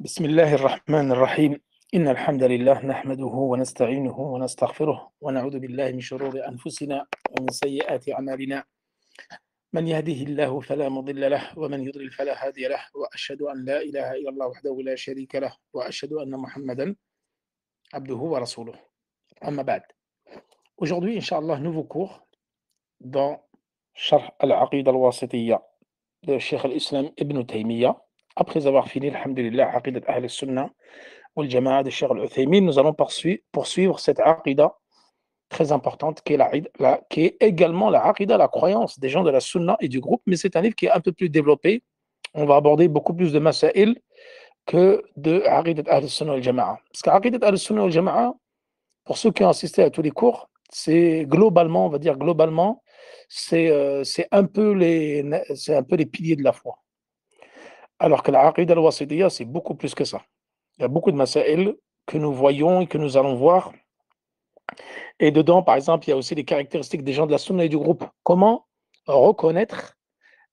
بسم الله الرحمن الرحيم إن الحمد لله نحمده ونستعينه ونستغفره ونعوذ بالله من شرور أنفسنا ومن سيئات أعمالنا من يهده الله فلا مضل له ومن يضلل فلا هادي له وأشهد أن لا إله إلا الله وحده لا شريك له وأشهد أن محمدا عبده ورسوله أما بعد. Aujourd'hui, Inch'Allah, nouveau cours dans Sharh al-Aqida al-Wasitiyya de Cheikh al-Islam Ibn Taymiyyah. Après avoir fini, alhamdulillah, Aqidat Ahl al-Sunnah ou le Jama'a de Cheikh al-Uthaymin, nous allons poursuivre cette Aqida très importante qui est également la Aqida, la croyance des gens de la Sunna et du groupe, mais c'est un livre qui est un peu plus développé. On va aborder beaucoup plus de Masail que de Aqidat Ahl al-Sunnah wal Jama'a. Parce qu'Aqidat Ahl al-Sunnah wal Jama'a, pour ceux qui ont assisté à tous les cours, c'est globalement, on va dire globalement, c'est un peu les piliers de la foi. Alors que la Aqida al-Wasitiyya, c'est beaucoup plus que ça. Il y a beaucoup de masail que nous voyons et que nous allons voir. Et dedans, par exemple, il y a aussi les caractéristiques des gens de la Sunna et du groupe. Comment reconnaître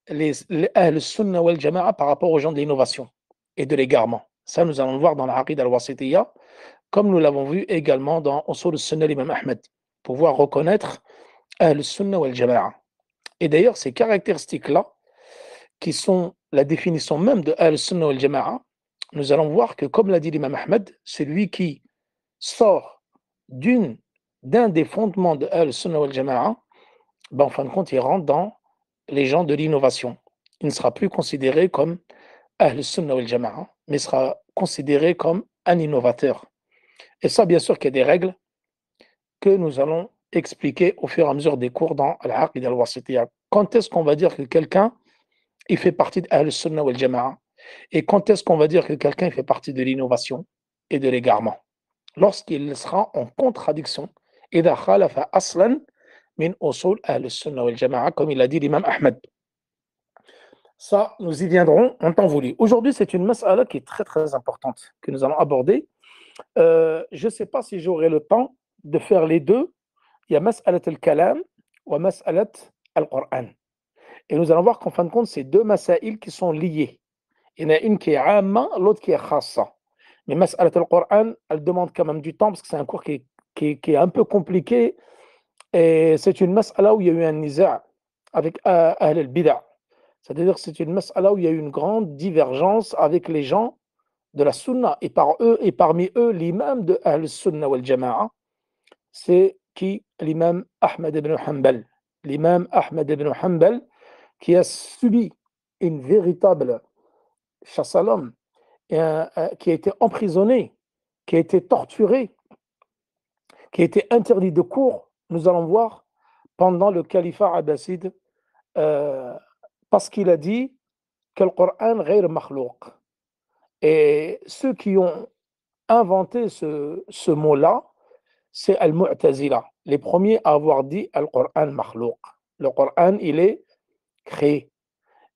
les Ahl-Sunna wal Jama'a par rapport aux gens de l'innovation et de l'égarement. Ça, nous allons le voir dans la Aqida al-Wasitiyya, comme nous l'avons vu également dans Usul al-Sunnah l'Imam Ahmed. Pouvoir reconnaître Ahl-Sunna wal Jama'a. Et d'ailleurs, ces caractéristiques-là, qui sont la définition même de Ahl-Sunnah wal Jama'a, nous allons voir que, comme l'a dit l'imam Ahmed, celui qui sort d'un des fondements de Ahl-Sunnah wal Jama'a, en fin de compte, il rentre dans les gens de l'innovation. Il ne sera plus considéré comme Ahl-Sunnah wal Jama'a, mais sera considéré comme un innovateur. Et ça, bien sûr, qu'il y a des règles que nous allons expliquer au fur et à mesure des cours dans Al-Aqida al-Wasitiyya. Quand est-ce qu'on va dire que quelqu'un il fait partie de Ahl-Sunnah wal Jama'a? Et quand est-ce qu'on va dire que quelqu'un fait partie de l'innovation et de l'égarement? Lorsqu'il sera en contradiction. إِذَا خَالَفَ أَصْلًا مِنْ أُصُولِ أَهْلِ السُّنَّةِ وَالْجَمَاعَةِ, comme il a dit l'imam Ahmed. Ça, nous y viendrons en temps voulu. Aujourd'hui, c'est une mas'ala qui est très très importante que nous allons aborder. Je ne sais pas si j'aurai le temps de faire les deux. Il y a mas'alat al-kalam ou mas'alat al-Qur'an. Et nous allons voir qu'en fin de compte, c'est deux masaïl qui sont liés. Il y en a une qui est amma, l'autre qui est khassa. Mais mas'alat al-Qur'an, elle demande quand même du temps parce que c'est un cours qui est un peu compliqué. Et c'est une mas'ala où il y a eu un niza' avec Ahl al-Bid'a. C'est-à-dire que c'est une mas'ala où il y a eu une grande divergence avec les gens de la Sunna. Et parmi eux, l'imam de Ahl al-Sunna wal Jama'a, c'est qui? L'imam Ahmed ibn Hanbal. L'imam Ahmed ibn Hanbal, qui a subi une véritable chasse à l'homme, qui a été emprisonné, qui a été torturé, qui a été interdit de cours, nous allons voir, pendant le califat abbasside, parce qu'il a dit que le Coran ghayr makhlouq. Et ceux qui ont inventé ce mot-là, c'est Al-Mu'tazila, les premiers à avoir dit Al-Qur'an makhlouq. Le Coran, il est créé.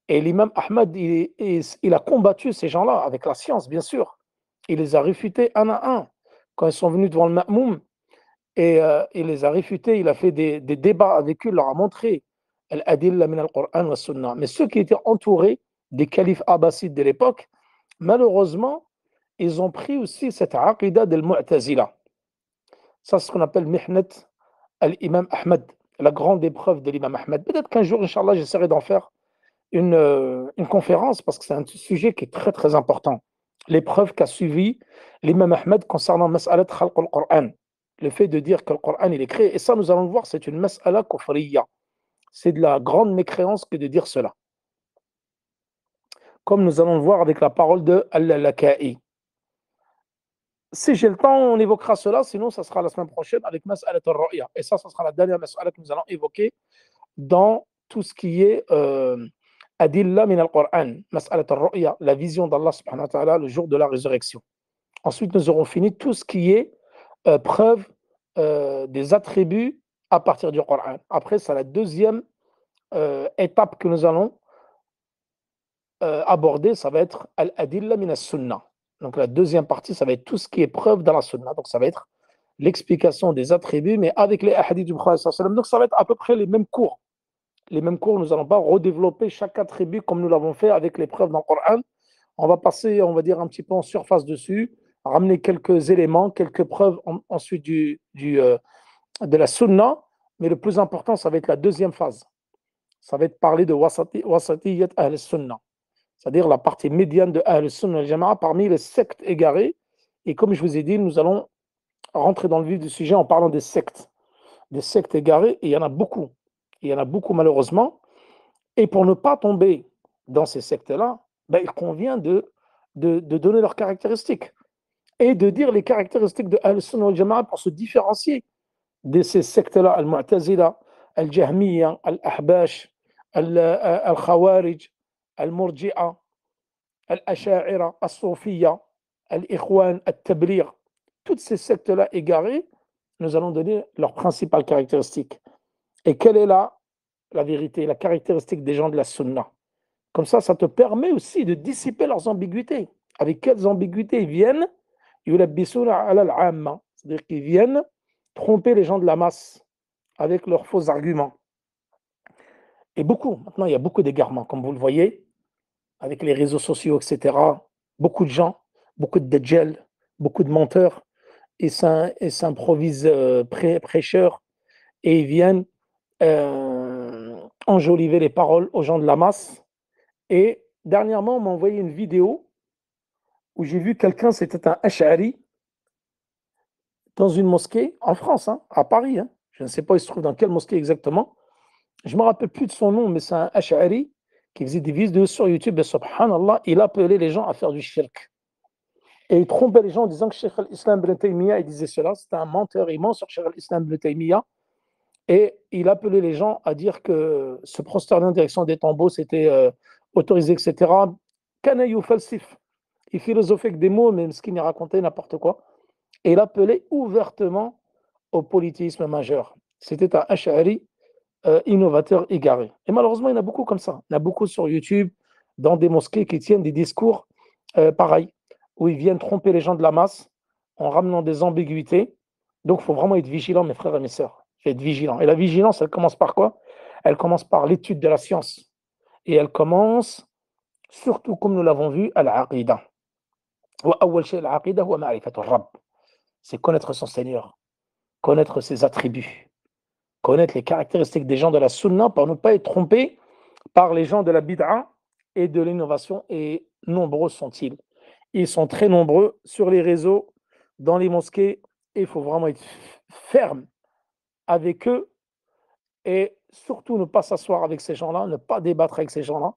Et l'imam Ahmad, il a combattu ces gens-là avec la science, bien sûr. Il les a réfutés un à un. Quand ils sont venus devant le Ma'moum, et il les a réfutés, il a fait des débats avec eux, il leur a montré Al-Adilla min al-Qur'an wa Sunnah. Mais ceux qui étaient entourés des califes abbassides de l'époque, malheureusement, ils ont pris aussi cette aqida del Mu'tazila. Ça, c'est ce qu'on appelle Mihnat al-Imam Ahmad, la grande épreuve de l'imam Ahmad. Peut-être qu'un jour, Inch'Allah, j'essaierai d'en faire une conférence parce que c'est un sujet qui est très très important. L'épreuve qu'a suivi l'imam Ahmed concernant Mas'alat Khalq al-Qur'an, le fait de dire que le Qur'an il est créé. Et ça, nous allons le voir, c'est une Mas'ala kufriya. C'est de la grande mécréance que de dire cela. Comme nous allons le voir avec la parole de Al-Laka'i. Si j'ai le temps, on évoquera cela, sinon ça sera la semaine prochaine avec Mas'alat al-Ru'ya. Et ça sera la dernière Mas'ala que nous allons évoquer dans tout ce qui est Adilla min al-Qur'an, Mas'alat al-Ru'ya, la vision d'Allah subhanahu wa ta'ala le jour de la résurrection. Ensuite, nous aurons fini tout ce qui est preuve des attributs à partir du Coran. Après, c'est la deuxième étape que nous allons aborder, ça va être Al-Adilla min al-Sunnah. Donc la deuxième partie, ça va être tout ce qui est preuve dans la Sunna. Donc ça va être l'explication des attributs, mais avec les hadiths du Prophète sallallahu alayhi wa sallam. Donc ça va être à peu près les mêmes cours. Les mêmes cours, nous n'allons pas redévelopper chaque attribut comme nous l'avons fait avec les preuves dans le Coran. On va passer, on va dire, un petit peu en surface dessus, ramener quelques éléments, quelques preuves ensuite de la sunna. Mais le plus important, ça va être la deuxième phase. Ça va être parler de wasatiyyat Ahl Sunna, c'est-à-dire la partie médiane de Ahl Sunna al-Jama'a parmi les sectes égarées. Et comme je vous ai dit, nous allons rentrer dans le vif du sujet en parlant des sectes égarées, et il y en a beaucoup. Il y en a beaucoup malheureusement. Et pour ne pas tomber dans ces sectes-là, ben, il convient de donner leurs caractéristiques et de dire les caractéristiques de Ahl-Sunnah wal-Jama'a pour se différencier de ces sectes-là, Al-Mu'tazila, Al-Jahmiya, Al-Ahbash, Al-Khawarij, Al-Murji'a, Al-Asha'ira, Al-Sofiya, Al-Ikhwan, Al-Tabligh. Toutes ces sectes-là égarées, nous allons donner leurs principales caractéristiques. Et quelle est la vérité, la caractéristique des gens de la Sunna? Comme ça te permet aussi de dissiper leurs ambiguïtés. Avec quelles ambiguïtés ils viennent? Yulabbisuna ala al-amma, c'est-à-dire qu'ils viennent tromper les gens de la masse avec leurs faux arguments. Et maintenant, il y a beaucoup d'égarements, comme vous le voyez, avec les réseaux sociaux, etc. Beaucoup de gens, beaucoup de dajjal, beaucoup de menteurs, et s'improvisent prêcheurs, et ils viennent enjoliver les paroles aux gens de la masse. Et dernièrement, on m'a envoyé une vidéo où j'ai vu quelqu'un, c'était un Ash'ari, dans une mosquée, en France, hein, à Paris. Hein. Je ne sais pas, il se trouve dans quelle mosquée exactement. Je ne me rappelle plus de son nom, mais c'est un Ash'ari qui faisait des vidéos sur YouTube. Et subhanallah, il appelait les gens à faire du shirk. Et il trompait les gens en disant que Cheikh al-Islam ibn Taymiyyah, il disait cela. C'était un menteur, il ment sur Cheikh al-Islam ibn Taymiyyah. Et il appelait les gens à dire que se prosterner en direction des tombeaux, c'était autorisé, etc. Canaillou falsif. Il philosophait avec des mots, même ce qu'il n'y racontait, n'importe quoi. Et il appelait ouvertement au polythéisme majeur. C'était un Ash'ari innovateur égaré. Et malheureusement, il y en a beaucoup comme ça. Il y en a beaucoup sur YouTube, dans des mosquées qui tiennent des discours pareils, où ils viennent tromper les gens de la masse en ramenant des ambiguïtés. Donc, il faut vraiment être vigilant, mes frères et mes sœurs. Il faut être vigilant. Et la vigilance, elle commence par quoi? Elle commence par l'étude de la science. Et elle commence, surtout comme nous l'avons vu, à l'aqida. C'est connaître son Seigneur, connaître ses attributs, connaître les caractéristiques des gens de la sunna pour ne pas être trompé par les gens de la bid'a et de l'innovation. Et nombreux sont-ils. Ils sont très nombreux sur les réseaux, dans les mosquées. Et il faut vraiment être ferme avec eux et surtout ne pas s'asseoir avec ces gens-là, ne pas débattre avec ces gens-là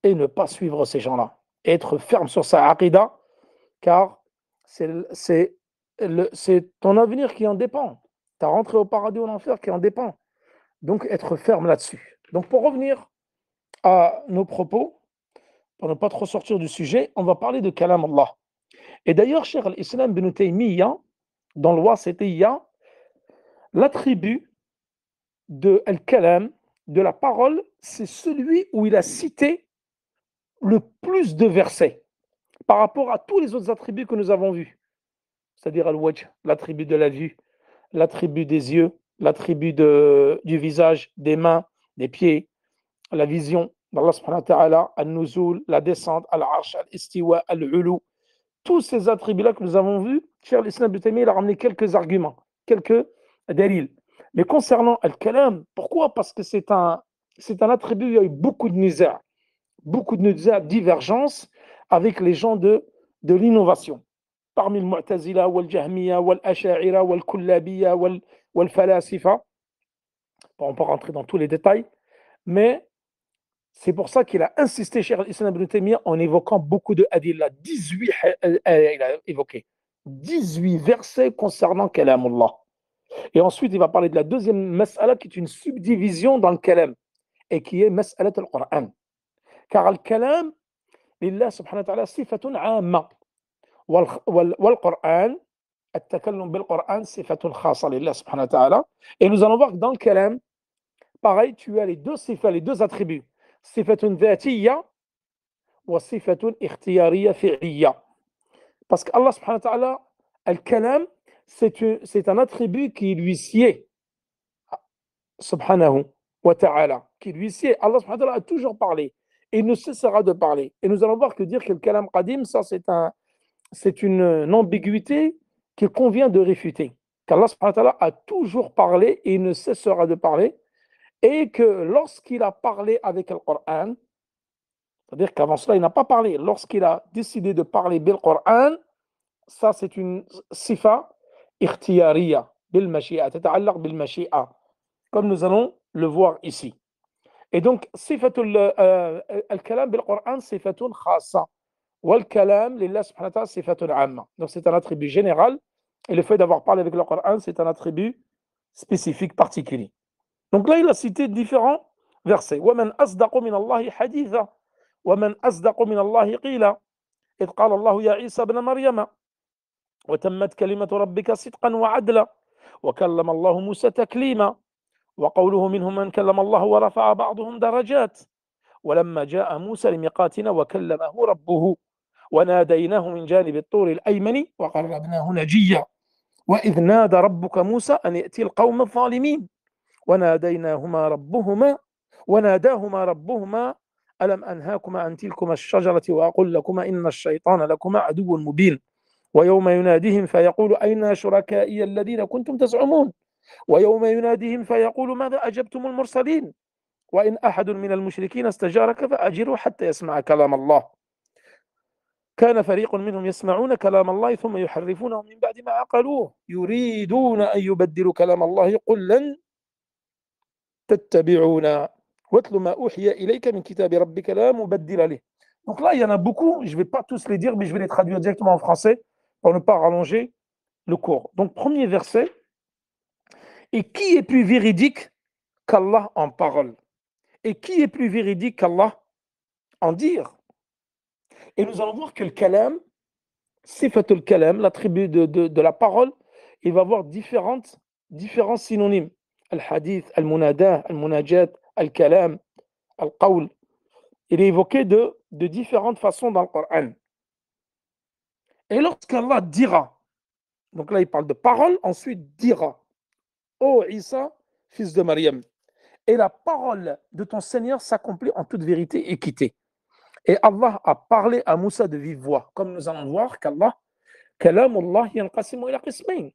et ne pas suivre ces gens-là. Être ferme sur sa aqida, car c'est ton avenir qui en dépend. Ta rentrée au paradis ou en enfer qui en dépend. Donc, être ferme là-dessus. Donc, pour revenir à nos propos, pour ne pas trop sortir du sujet, on va parler de Kalam Allah. Et d'ailleurs, Cheikh al-Islam ibn Taymiyyah, dans le Wasitiyya, l'attribut de Al-Kalam, de la parole, c'est celui où il a cité le plus de versets par rapport à tous les autres attributs que nous avons vus. C'est-à-dire Al-Wajh, l'attribut de la vue, l'attribut des yeux, l'attribut du visage, des mains, des pieds, la vision d'Allah subhanahu wa ta'ala, al-nuzul, la descente, al-arsh, al-istiwa, al-ulu. Tous ces attributs-là que nous avons vus, Cheikh al-Islam ibn Taymiyyah a ramené quelques arguments, quelques dalils. Mais concernant al-kalam, pourquoi? Parce que c'est un attribut où il y a eu beaucoup de nizar, divergences avec les gens de l'innovation. Parmi le Mu'tazila, wal Jahmiya, wal Asha'ira, wal Kullabiya, wal Falasifa. On peut rentrer dans tous les détails, mais c'est pour ça qu'il a insisté, Cheikh al-Islam ibn Taymiyyah, en évoquant beaucoup de hadiths. 18, il a évoqué 18 versets concernant Kalamullah. Et ensuite, il va parler de la deuxième mas'ala, qui est une subdivision dans le kalam, et qui est mas'alat al-Qur'an. Car al-kalam, lillah subhanahu wa ta'ala, sifatun amma. Wal-Qur'an, التكلم بالقرآن صفة خاصة لله سبحانه وتعالى. Et nous allons voir que dans le kalam, pareil, tu as les deux sifas, les deux attributs. صفة ذاتية وصفة اختيارية فعلية. Parce qu'Allah subhanahu wa ta'ala, al-kalam, c'est un attribut qui lui sied, subhanahu wa ta'ala, qui lui sied. Allah subhanahu wa ta'ala a toujours parlé. et il ne cessera de parler. Et nous allons voir que dire que le kalam qadim, ça c'est une ambiguïté qu'il convient de réfuter. Qu'Allah subhanahu wa ta'ala a toujours parlé et il ne cessera de parler, et que lorsqu'il a parlé avec le Coran, c'est-à-dire qu'avant cela, il n'a pas parlé. Lorsqu'il a décidé de parler bil Coran, ça c'est une sifa ikhtiyariya, bil mashi'a, tata'allaq bil mashi'a, comme nous allons le voir ici. Et donc, sifatul al-kalam bil Coran, sifatun khassa. Wal kalam lillah subhanahu wa ta'ala, sifatun amma. Donc, c'est un attribut général. Et le fait d'avoir parlé avec le Coran, c'est un attribut spécifique, particulier. Donc là, il a cité différents versets. وَمَنْ أَصْدَقُ مِنَ اللَّهِ حَدِيثًا وَمَنْ أَصْدَقُ مِنَ اللَّهِ قِيلًا إِذْ قَالَ اللَّهُ يَا عِيسَى ابْنَ مَرْيَمَ وَتَمَّتْ كَلِمَةُ رَبِّكَ صِدْقًا وَعَدْلًا وَكَلَّمَ اللَّهُ مُوسَى تَكْلِيمًا وقوله منهم من كلم الله ورفع بعضهم درجات ولما جاء موسى لميقاتنا وكلمه ربه وناديناه من جانب الطور الأيمن وقربناه نجيا وإذ نادى ربك موسى أن يأتي القوم الظالمين وناداهما ربهما ألم أنهاكما عن تلكما الشجرة وأقول لكما إن الشيطان لكما عدو مبين ويوم يناديهم فيقول أين شركائي الذين كنتم تزعمون ويوم يناديهم فيقول ماذا أجبتم المرسلين وإن أحد من المشركين استجارك فأجره حتى يسمع كلام الله كان فريق منهم يسمعون كلام الله ثم يحرفونه من بعد ما عقلوه يريدون أن يبدلوا كلام الله قل لن تتبعون واتل ما أوحي إليك من كتاب ربك لا مبدل له. Donc là, il y en a beaucoup, je ne vais pas tous les dire, mais je vais les traduire directement en français pour ne pas rallonger le cours. Donc, premier verset, et qui est plus véridique qu'Allah en parole? Et qui est plus véridique qu'Allah en dire? Et nous allons voir que le kalam, sifatul kalam, l'attribut de la parole, il va avoir différents synonymes. Al-hadith, al-munada, al-munajat, al-kalam, al-qawl. Il est évoqué de différentes façons dans le Coran. Et lorsqu'Allah dira, donc là il parle de parole, ensuite dira, ô Isa, fils de Maryam, et la parole de ton Seigneur s'accomplit en toute vérité et équité. Et Allah a parlé à Moussa de vive voix, comme nous allons voir qu'Allah, kalamullah yanqasimu ila qismayn.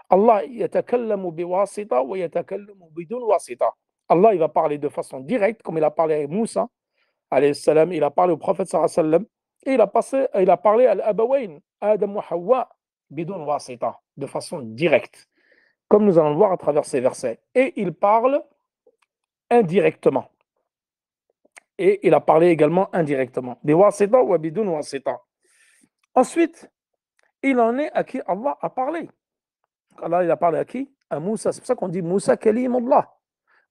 Allah yatakallamu biwasita wa yatakallamu bidun wasita. Allah il va parler de façon directe, comme il a parlé à Moussa, alayhi salam, il a parlé au prophète sallallahu alayhi wa sallam, et il a parlé à l'Abawayn, Adam wa Hawa, bidun wasita, de façon directe, comme nous allons le voir à travers ces versets. Et il parle indirectement. Et il a parlé également indirectement. Bi wasita wa bidun wasita. Ensuite, il en est à qui Allah a parlé. Allah, il a parlé à qui? À Moussa. C'est pour ça qu'on dit Moussa Kalimullah.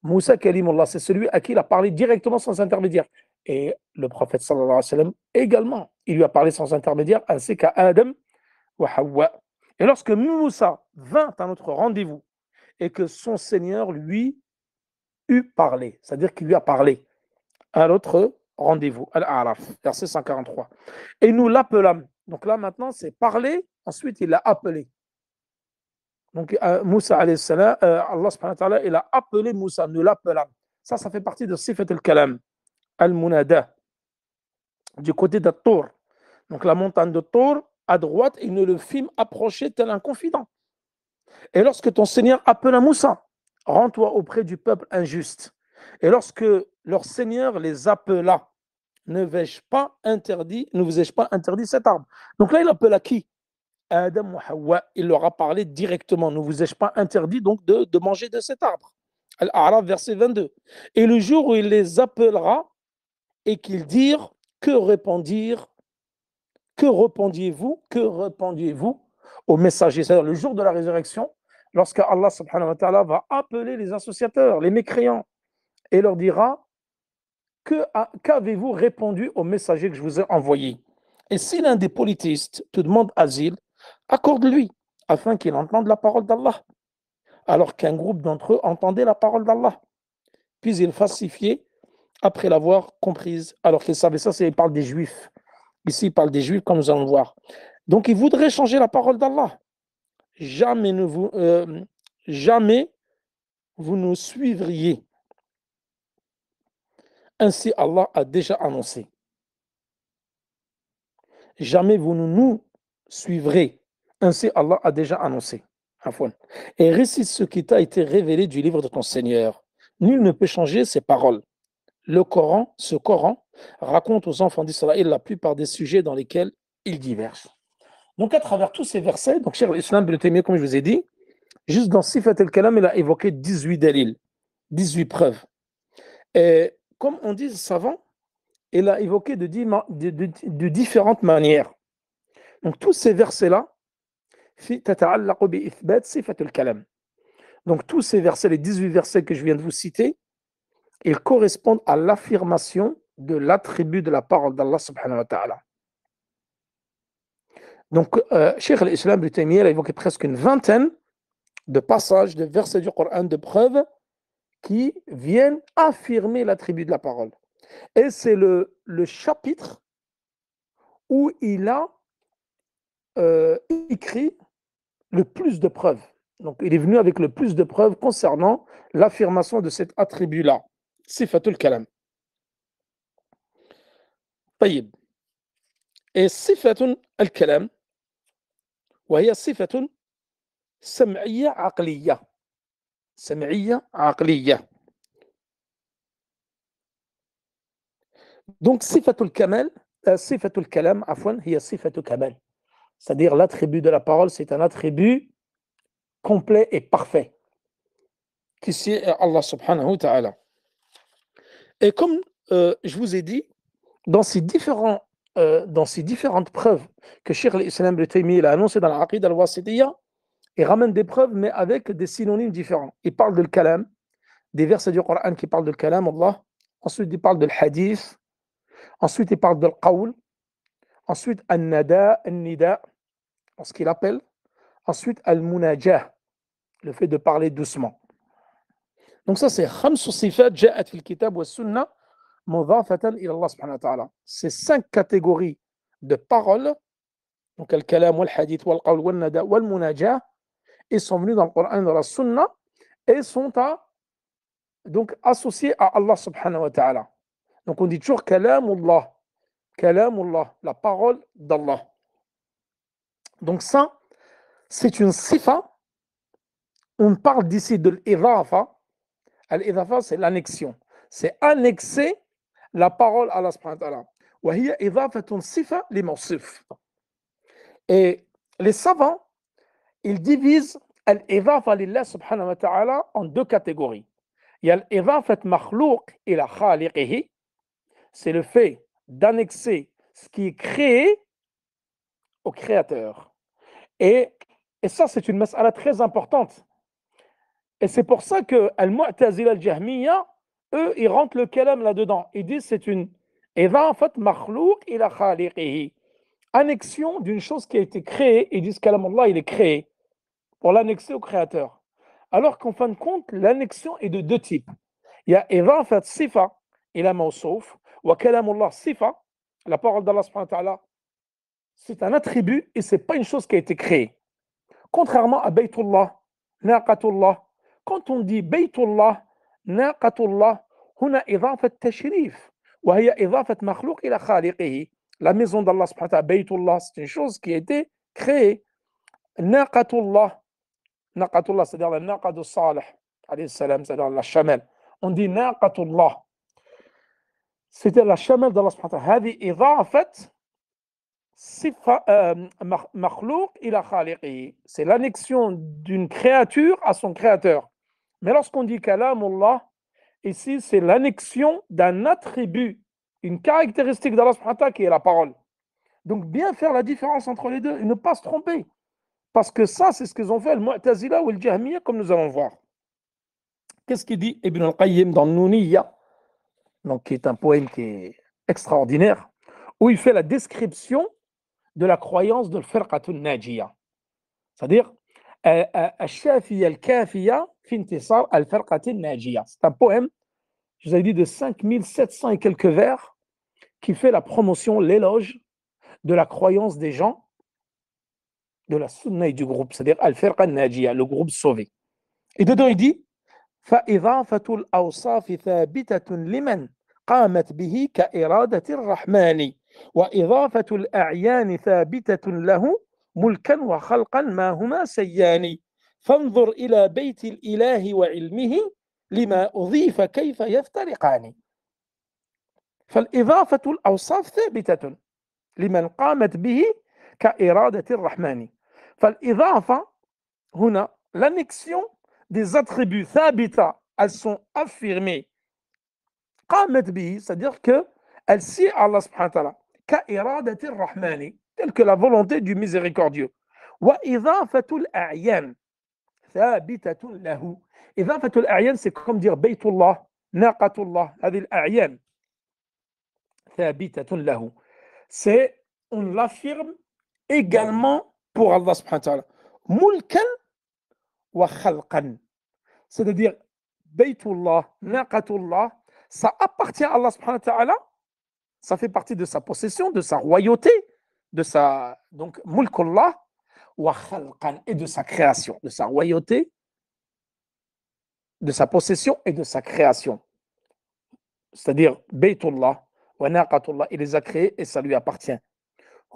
Moussa Kalimullah, c'est celui à qui il a parlé directement sans intermédiaire. Et le prophète sallallahu alayhi wa sallam également, il lui a parlé sans intermédiaire, ainsi qu'à Adam wa Hawa. Et lorsque Moussa vint à notre rendez-vous et que son Seigneur lui eut parlé, c'est-à-dire qu'il lui a parlé à notre rendez-vous, Al-A'raf, verset 143. Et nous l'appelâmes. Donc là maintenant, c'est parler, ensuite il l'a appelé. Donc Moussa alayhi salam, Allah subhanahu wa ta'ala, il a appelé Moussa, nous l'appelâmes. Ça fait partie de Sifat al-Kalam, al-Munada, du côté de Tour. Donc la montagne de Tour, à droite, il ne le filme approcher tel un confident. Et lorsque ton Seigneur appela Moussa, rends-toi auprès du peuple injuste. Et lorsque leur Seigneur les appela, ne vous ai-je pas interdit cet arbre? Donc là, il appelle à qui? Adam ou Hawa, il leur a parlé directement. Ne vous ai-je pas interdit donc de manger de cet arbre? Al-A'raf, verset 22. Et le jour où il les appellera et qu'ils dirent, que répondiez-vous aux messagers? C'est-à-dire le jour de la résurrection, lorsque Allah subhanahu wa ta'ala va appeler les associateurs, les mécréants, et leur dira, qu'avez-vous répondu aux messagers que je vous ai envoyés? Et si l'un des polythéistes te demande asile, accorde-lui, afin qu'il entende la parole d'Allah. Alors qu'un groupe d'entre eux entendait la parole d'Allah. Puis ils falsifiaient après l'avoir comprise. Alors qu'ils savaient ça, il parle des Juifs. Ici, il parle des Juifs, comme nous allons voir. Donc, ils voudraient changer la parole d'Allah. Jamais vous nous suivriez. Ainsi Allah a déjà annoncé. Jamais vous ne nous suivrez. Ainsi Allah a déjà annoncé. Et récite ce qui t'a été révélé du livre de ton Seigneur. Nul ne peut changer ses paroles. Ce Coran, raconte aux enfants d'Israël la plupart des sujets dans lesquels ils divergent. Donc à travers tous ces versets, donc Cheikh l'Islam Ibn Taymiyyah, comme je vous ai dit, juste dans Sifat al-Kalam, il a évoqué 18 dalils, 18 preuves. Et comme on dit savant, il a évoqué de différentes manières. Donc tous ces versets-là, donc tous ces versets, les 18 versets que je viens de vous citer, ils correspondent à l'affirmation de l'attribut de la parole d'Allah subhanahu wa ta'ala. Donc, Cheikh al-Islam Ibn Taymiyyah a évoqué presque une vingtaine de passages, de versets du Coran, de preuves qui viennent affirmer l'attribut de la parole. Et c'est le chapitre où il a écrit le plus de preuves. Donc, il est venu avec le plus de preuves concernant l'affirmation de cet attribut-là. Sifatul Kalam. طيب. Et Sifatul Kalam, وهي صفة سمعية عقلية. سمعية عقلية. Donc, Sifatul Kamal, Sifatul Kalam, هي صفة كمال. C'est-à-dire l'attribut de la parole, c'est un attribut complet et parfait qui est Allah subhanahu wa ta'ala. Et comme je vous ai dit, dans ces différentes preuves que Cheikh al-Islam Ibn Taymiyyah a annoncé dans l'Aqid al-Wasitiyya, il ramène des preuves mais avec des synonymes différents. Il parle de kalam, des versets du Coran qui parlent de kalam Allah. Ensuite, il parle de hadith. Ensuite, il parle de qawl. Ensuite, al-nada, al-nida, ce qu'il appelle. Ensuite, al-munajah, le fait de parler doucement. Donc ça, c'est khamsu sifat ja'at fil kitab wa sunnah mudafatan ila Allah subhanahu wa ta'ala. C'est 5 catégories de paroles, donc al-kalam, wal-hadith, wal-qawl, wal-nada, wal-munajah, ils sont venus dans le Coran et dans la sunna et sont donc associés à Allah subhanahu wa ta'ala. Donc on dit toujours kalamullah, la parole d'Allah. Donc ça, c'est une sifa. On parle d'ici de l'idafa. Al-idafa, c'est l'annexion. C'est annexer la parole à Allah subhanahu wa ta'ala. وهي إضافة صفة لموصف. Et les savants, ils divisent al-idafa lillah subhanahu wa ta'ala en 2 catégories. Il y a l'idafat makhlouq ila khaliqihi, c'est le fait d'annexer ce qui est créé au créateur. Et ça, c'est une mas'ala très importante. Et c'est pour ça que al-Mu'tazila al-Jahmiya, eux, ils rentrent le kalam là-dedans. Ils disent c'est une idafat makhlouq ila khaliqihi, annexion d'une chose qui a été créée. Ils disent kalam Allah, il est créé pour l'annexer au créateur. Alors qu'en fin de compte, l'annexion est de 2 types. Il y a idafat sifa ila mawsouf, wa kalamullah sifa, la parole d'Allah subhanahu wa ta'ala, c'est un attribut et c'est pas une chose qui a été créée. Contrairement à Baytullah, Naqatullah, quand on dit Baytullah, Naqatullah, huna idafat tashrif, wa hiya idafat makhlouq ila khaliqihi. La maison d'Allah subhanahu wa ta'ala, Baytullah, c'est une chose qui a été créée. Naqatullah, c'est-à-dire la naqa de Salih, alayhi salam, c'est-à-dire la chamelle. On dit Naqatullah. C'était la chamelle d'Allah subhanahu wa ta'ala. Hadi idafat makhlouq ila khaliqihi. C'est l'annexion d'une créature à son créateur. Mais lorsqu'on dit kalamullah, ici c'est l'annexion d'un attribut, une caractéristique d'Allah subhanahu wa ta'ala qui est la parole. Donc bien faire la différence entre les deux et ne pas se tromper. Parce que ça, c'est ce qu'ils ont fait, le Mu'tazila ou le Jahmiya, comme nous allons voir. Qu'est-ce qu'il dit Ibn al-Qayyim dans Nouniyya, donc qui est un poème qui est extraordinaire, où il fait la description de la croyance de l'Firqatun Najiyya. C'est-à-dire, Al-Shafiya al-Kafiya fi intisar al-Firqatun Najiyya. C'est un poème, je vous ai dit, de 5700 et quelques vers, qui fait la promotion, l'éloge de la croyance des gens de la sunna et du groupe, c'est-à-dire Al-Firqa Najiyya, le groupe sauvé. Et dedans, il dit فَإِضَافَةُ الْأَوْصَافِ ثَابِتَةٌ لِمَنْ قامت به كإرادة الرحمن وإضافة الأعيان ثابتة له ملكا وخلقا ما هما سيان فانظر إلى بيت الإله وعلمه لما أضيف كيف يفترقان فالإضافة الأوصاف ثابتة لمن قامت به كإرادة الرحمن فالإضافة هنا l'annexion des attributs ثابتة elles sont affirmées قامت به c'est-à-dire que elle sied à Allah subhanahu wa ta'ala كإرادة الرحمن telle que la volonté du miséricordieux وإضافة الأعيان ثابتة له إضافة الأعيان c'est comme dire بيت الله ناقة الله هذه الأعيان ثابتة له c'est on l'affirme également pour Allah subhanahu wa ta'ala ملكا وخلقا c'est-à-dire Baytullah, Naqatullah, ça appartient à Allah subhanahu wa ta'ala, ça fait partie de sa possession, de sa royauté, de sa, donc, mulkullah, wa khalqan, et de sa création, de sa royauté, de sa possession et de sa création. C'est-à-dire Baytullah, wa Naqatullah, il les a créés et ça lui appartient.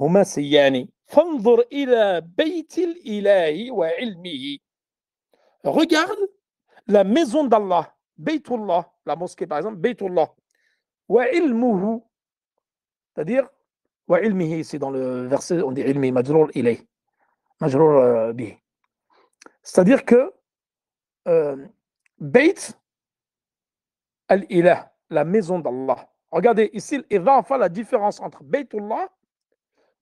Huma siyani, fanzur ila baytil ilahi wa ilmihi. Regarde la maison d'Allah, Baytullah, la mosquée par exemple, Baytullah, wa ilmuhu, c'est-à-dire, wa ilmihi, c'est dans le verset, on dit ilmi, majrour ilay, majrour bihi. C'est-à-dire que Bayt al-ilah, la maison d'Allah. Regardez ici, l'idafa, la différence entre Baytullah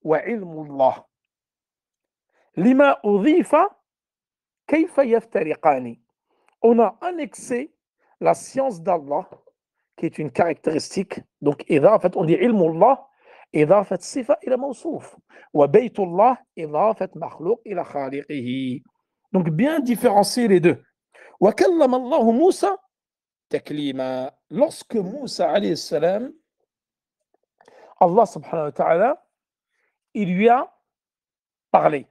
wa ilmullah. Lima udhifa, kayfa yaftariqani. On a annexé la science d'Allah, qui est une caractéristique. Donc, إضافة, on dit ilmullah, إضافة صفة إلى موصوف. وبيت الله إضافة مخلوق إلى خالقه. Donc, bien différencier les deux. وكلم الله موسى تكليما. Lorsque Moussa alayhi salam, Allah subhanahu wa ta'ala, il lui a parlé.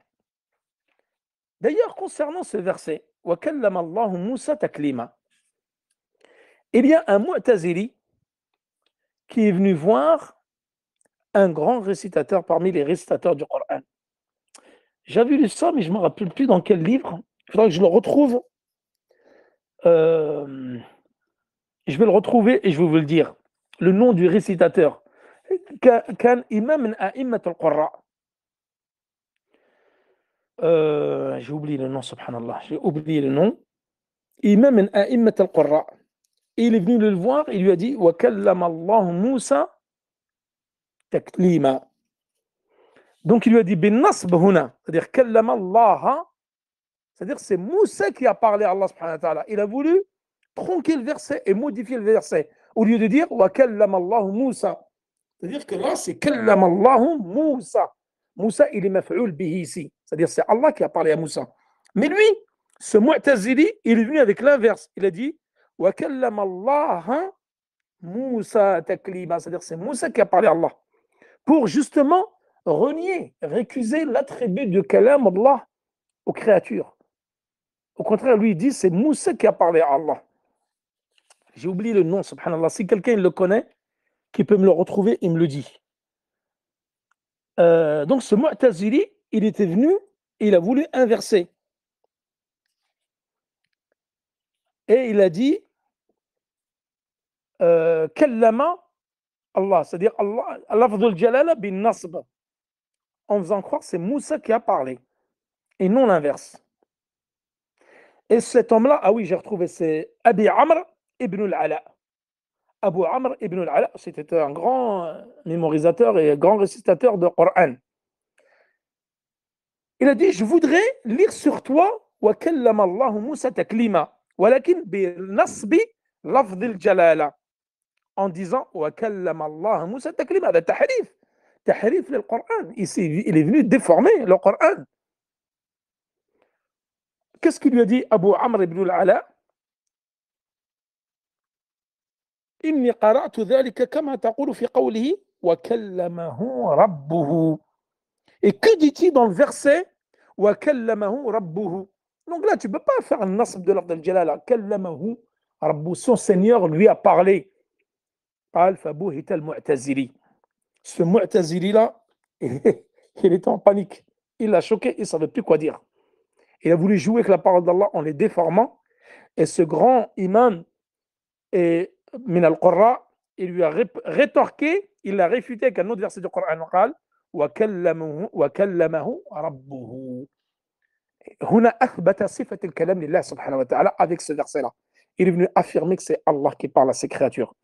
D'ailleurs, concernant ce verset, وكلم الله موسى تكليما, il y a un mu'tazili qui est venu voir un grand récitateur parmi les récitateurs du Coran. J'avais lu ça, mais je ne me rappelle plus dans quel livre. Il faudra que je le retrouve. Je vais le retrouver et je vais vous le dire. Le nom du récitateur. Kan imam min a'immat al-Qurra. J'ai oublié le nom, subhanallah. J'ai oublié le nom. Imam min a'immat al-Qurra. Il est venu le voir, il lui a dit wa kallama Allah Moussa taklima. Donc il lui a dit bin nasb huna, c'est-à-dire kallama Allah, c'est-à-dire c'est Moussa qui a parlé à Allah subhanahu wa ta'ala. Il a voulu tronquer le verset et modifier le verset au lieu de dire wa kallama Allah Moussa. C'est-à-dire que là c'est kallama Allah Moussa. Moussa il est maf'oul bihi ici, c'est-à-dire c'est Allah qui a parlé à Moussa. Mais lui, ce mu'tazili, il est venu avec l'inverse. Il a dit وَكَلَّمَ اللَّهَ مُوسَى تَكْلِيمًا, c'est-à-dire c'est Moussa qui a parlé à Allah, pour justement renier, récuser l'attribut de kalam Allah aux créatures. Au contraire, lui il dit c'est Moussa qui a parlé à Allah. J'ai oublié le nom, subhanallah. Si quelqu'un le connaît, qui peut me le retrouver, il me le dit. Donc ce mu'tazili, il était venu et il a voulu inverser. Et il a dit Kallama Allah, c'est-à-dire Allah, lafdul jalala bin nasb, en faisant croire que c'est Moussa qui a parlé et non l'inverse. Et cet homme-là, ah oui, j'ai retrouvé, c'est Abi Amr ibn al-Ala. Abu Amr ibn al-Ala, c'était un grand mémorisateur et grand récitateur de Coran. Il a dit je voudrais lire sur toi wa kallama Allah Moussa taklima, walakin bi nasbi lafdul jalala, en disant wa kallama Allah Moussa taklima. C'est tahrif le Coran. Ici, il est venu déformer le Coran. Qu'est-ce qu'il lui a dit Abu Amr ibn al-Ala? Inni qara'tu dhalika kama taqulu fi qawlihi wa kallamahu rabbuhu. Et que dit-il dans le verset wa kallamahu rabbuhu? Donc là, tu ne peux pas faire un nasb de l'ordre al-jalala. Kallamahu rabbuhu, son Seigneur lui a parlé. قال فبهت المعتزلي. Ce Mu'tazili-là, il était en panique. Il l'a choqué, il ne savait plus quoi dire. Il a voulu jouer avec la parole d'Allah en les déformant. Et ce grand imam, Min al-Qurra, il lui a rétorqué, il l'a réfuté avec un autre verset du Coran. قال وكلمه ربه. هنا أثبت صفة الكلام لله سبحانه وتعالى avec ce verset-là. Il est venu affirmer que c'est Allah qui parle à ses créatures.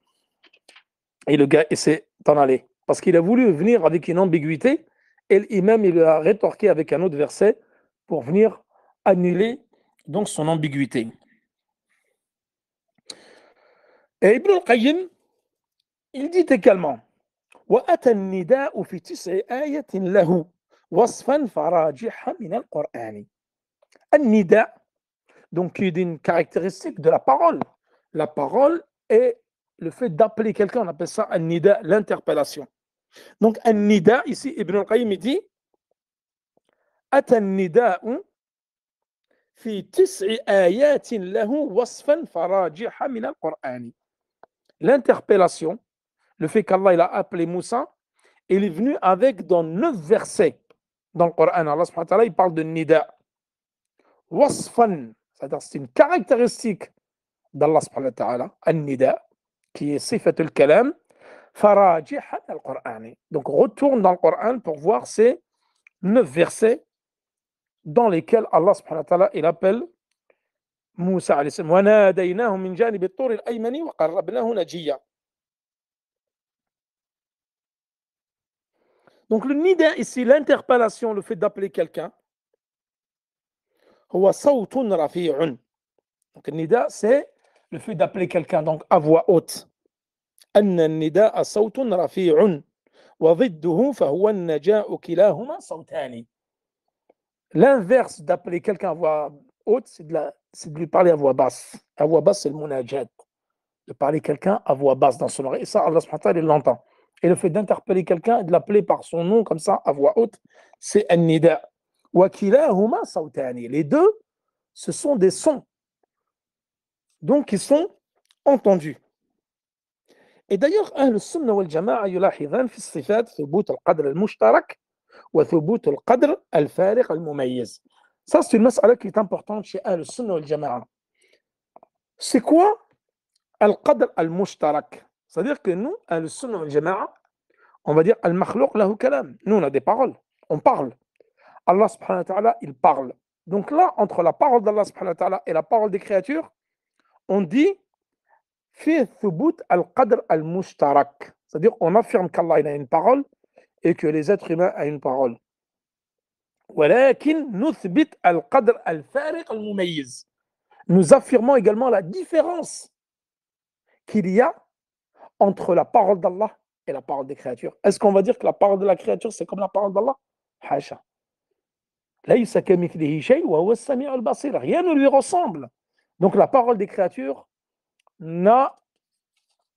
Et le gars, il s'est en allé. Parce qu'il a voulu venir avec une ambiguïté, et l'imam, il a rétorqué avec un autre verset pour venir annuler donc son ambiguïté. Et Ibn al-Qayyim, il dit également وأتى النداء في 9 آية له وصفا فراجحا من القرآن. النداء, donc qui est une caractéristique de la parole. La parole est le fait d'appeler quelqu'un, on appelle ça un nida, l'interpellation. Donc un nida, ici Ibn al-Qayyim dit أتى النداء في 9 آيات له وصفا فراجحا من القرآن. L'interpellation, le fait qu'Allah il a appelé Moussa, il est venu avec dans 9 versets dans le Coran. Allah subhanahu wa ta'ala, il parle de nida. Wasfan, c'est-à-dire c'est une caractéristique d'Allah subhanahu wa ta'ala, an-nida, qui est sifatul kalam, farajihan al-Qur'an. Donc retourne dans le Coran pour voir ces 9 versets dans lesquels Allah subhanahu wa ta'ala, il appelle Moussa alayhi salam. Wa nadaynahu min janib at-tur al-aymani wa qarrabnahu najiya. Donc le nida ici, l'interpellation, le fait d'appeler quelqu'un, huwa sawtun rafi'un. Donc le nida, c'est le fait d'appeler quelqu'un donc à voix haute. أن النداء صوت رفيع وضده فهو النجاء كلاهما صوتان. L'inverse d'appeler quelqu'un à voix haute, c'est de lui parler à voix basse. À voix basse, c'est le munajat. De parler quelqu'un à voix basse dans son oreille. Et ça, Allah subhanahu wa ta'ala, il l'entend. Et le fait d'interpeller quelqu'un et de l'appeler par son nom comme ça, à voix haute, c'est un nida. وكلاهما صوتان. Les deux, ce sont des sons. Donc, ils sont entendus. Et d'ailleurs, أهل السنة والجماعة يلاحظان في الصفات ثبوت القدر المشترك وثبوت القدر الفارق المميز. Ça, c'est une mas'ala qui est importante chez أهل السنة والجماعة. C'est quoi القدر المشترك? C'est-à-dire que nous, أهل السنة والجماعة, on va dire المخلوق له كلام. Nous, on a des paroles, on parle. Allah subhanahu wa ta'ala, il parle. Donc là, entre la parole d'Allah subhanahu wa ta'ala et la parole des créatures, on dit في ثبوت القدر المشترك. C'est-à-dire on affirme qu'Allah il a une parole et que les êtres humains ont une parole. ولكن نثبت القدر الفارق المميز. Nous affirmons également la différence qu'il y a entre la parole d'Allah et la parole des créatures. Est-ce qu'on va dire que la parole de la créature c'est comme la parole d'Allah? Hasha. ليس كمثله شيء وهو السميع البصير. Rien ne lui ressemble. Donc la parole des créatures n'a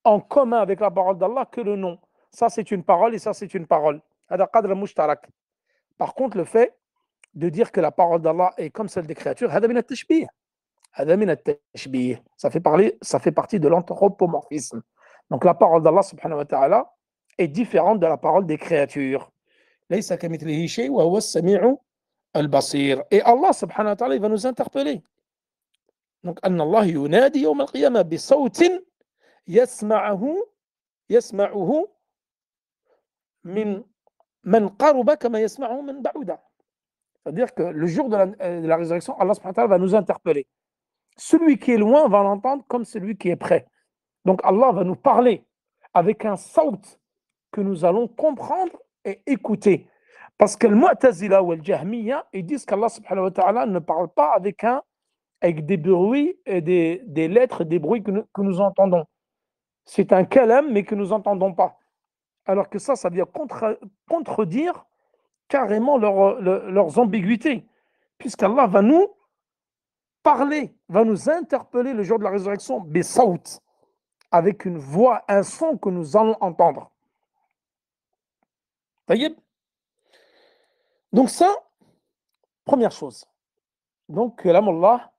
en commun avec la parole d'Allah que le nom. Ça, c'est une parole et ça, c'est une parole. Par contre, le fait de dire que la parole d'Allah est comme celle des créatures, ça fait partie de l'anthropomorphisme. Donc la parole d'Allah subhanahu wa ta'ala est différente de la parole des créatures. Et Allah subhanahu wa ta'ala il va nous interpeller. Donc, أن الله ينادي يوم القيامة بصوت يسمعه من قرب كما يسمعه من بعد. C'est-à-dire que le jour de la résurrection, Allah subhanahu wa ta'ala va nous interpeller. Celui qui est loin va l'entendre comme celui qui est près. Donc Allah va nous parler avec un saut que nous allons comprendre et écouter. Parce que le Mu'tazila ou le Jahmiya, ils disent qu'Allah subhanahu wa ta'ala ne parle pas avec des bruits et des lettres, des bruits que nous entendons. C'est un kalam, mais que nous n'entendons pas. Alors que ça vient contredire carrément leurs ambiguïtés. Puisqu'Allah va nous parler, va nous interpeller le jour de la résurrection, bisawt, avec une voix, un son que nous allons entendre. Taïeb. Donc ça, première chose. Donc, kalam Allah,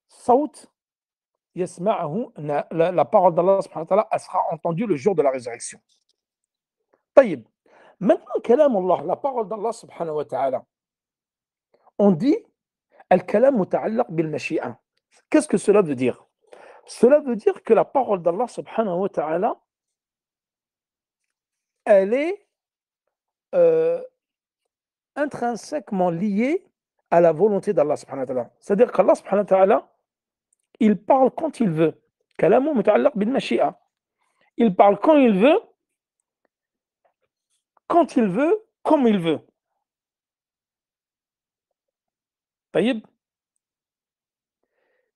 sawt, يسمعه, la parole d'Allah subhanahu wa ta'ala, elle sera entendue le jour de la résurrection. طيب, maintenant, كلام الله, la parole d'Allah subhanahu wa ta'ala, on dit الكلام متعلق بالمشيئة. Qu'est-ce que cela veut dire? Cela veut dire que la parole d'Allah subhanahu wa ta'ala, elle est intrinsèquement liée à la volonté d'Allah subhanahu wa ta'ala. C'est-à-dire qu'Allah subhanahu wa ta'ala, il parle quand il veut. كلامه متعلق بالمشيئة. Il parle quand il veut, comme il veut. طيب.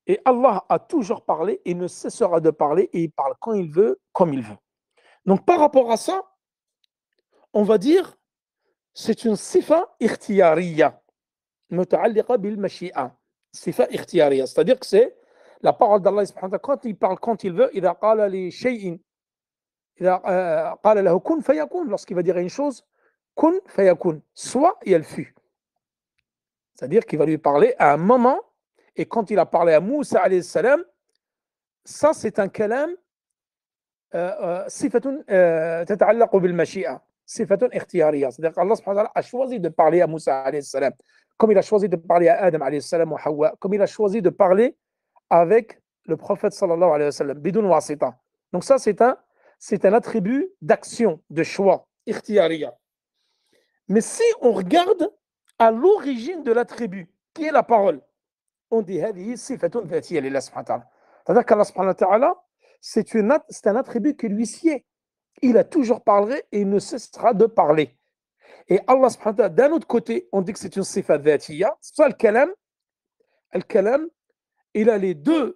Et Allah a toujours parlé et ne cessera de parler, et il parle quand il veut, comme il veut. Donc par rapport à ça, on va dire c'est une sifa ikhtiyariya, muta'alliqa bil mashi'a. Sifa ikhtiyariya, c'est-à-dire que c'est la parole d'Allah subhanahu wa ta'ala, quand il parle quand il veut, idha qala li shay'in, idha qala lahu kun fayakun, lorsqu'il va dire une chose, kun fayakun, soit et elle fut. C'est-à-dire qu'il va lui parler à un moment, et quand il a parlé à Moussa alayhi salam, ça c'est un kalam sifatun tata'allaqu bil mashi'a, sifatun ikhtiyariya. C'est-à-dire qu'Allah subhanahu wa ta'ala a choisi de parler à Moussa alayhi salam, comme il a choisi de parler à Adam alayhi salam ou Hawa, comme il a choisi de parler avec le prophète sallallahu alayhi wa sallam, bidun wasita. Donc ça c'est un attribut d'action, de choix, ikhtiyariya. Mais si on regarde à l'origine de l'attribut, qui est la parole, on dit هذه صفة ذاتية لله سبحانه وتعالى. C'est-à-dire qu'Allah subhanahu wa ta'ala, c'est un attribut qui lui sied. Il a toujours parlé et il ne cessera de parler. Et Allah subhanahu wa ta'ala, d'un autre côté, on dit que c'est une sifa dhatiya. Ça, le kalam, il a les deux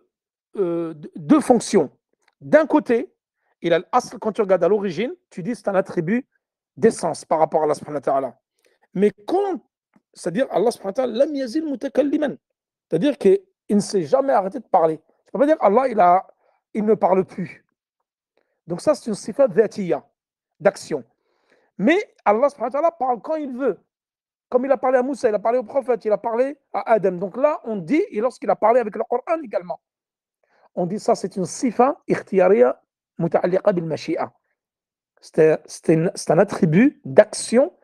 fonctions. D'un côté, il a l'asl, quand tu regardes à l'origine, tu dis que c'est un attribut d'essence par rapport à Allah subhanahu wa ta'ala. Mais quand, c'est-à-dire Allah subhanahu wa ta'ala, lam yazil mutakalliman. C'est-à-dire qu'il ne s'est jamais arrêté de parler. Ça ne veut pas dire qu'Allah, il ne parle plus. Donc ça, c'est une sifa dhatiya, d'action. Mais Allah subhanahu wa ta'ala parle quand il veut. Comme il a parlé à Moussa, il a parlé au prophète, il a parlé à Adam. Donc là, on dit, et lorsqu'il a parlé avec le Coran également, on dit ça, c'est une sifa ikhtiyariya muta'alliqa bil mashi'a. C'est un attribut d'action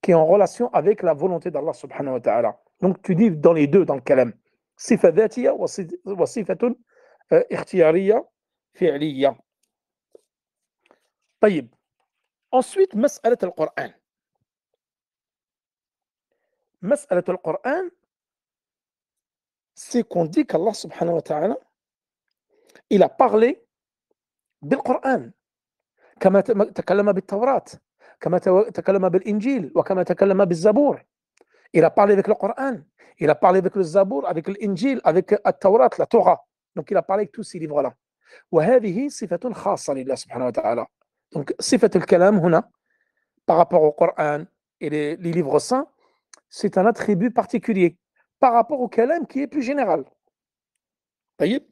qui est en relation avec la volonté d'Allah subhanahu wa ta'ala. Donc tu dis dans les deux, dans le kalam, sifa dhatiya wa sifatun ikhtiyariya fi'liya. طيب. Ensuite, مسألة القرآن. مسألة القرآن, c'est qu'on dit qu'Allah subhanahu wa ta'ala, il a parlé بالقرآن كما تكلم بالتوراة, كما تكلم بالإنجيل, وكما تكلم بالزبور. Il a parlé avec le Coran, il a parlé avec le Zabour, avec l'Injil, avec la Taurat, la Torah. Donc il a parlé avec tous ces livres-là. وهذه صفة خاصة لله سبحانه وتعالى. Donc صفة الكلام هنا, par rapport au Coran et les livres saints, c'est un attribut particulier par rapport au kalam qui est plus général. Et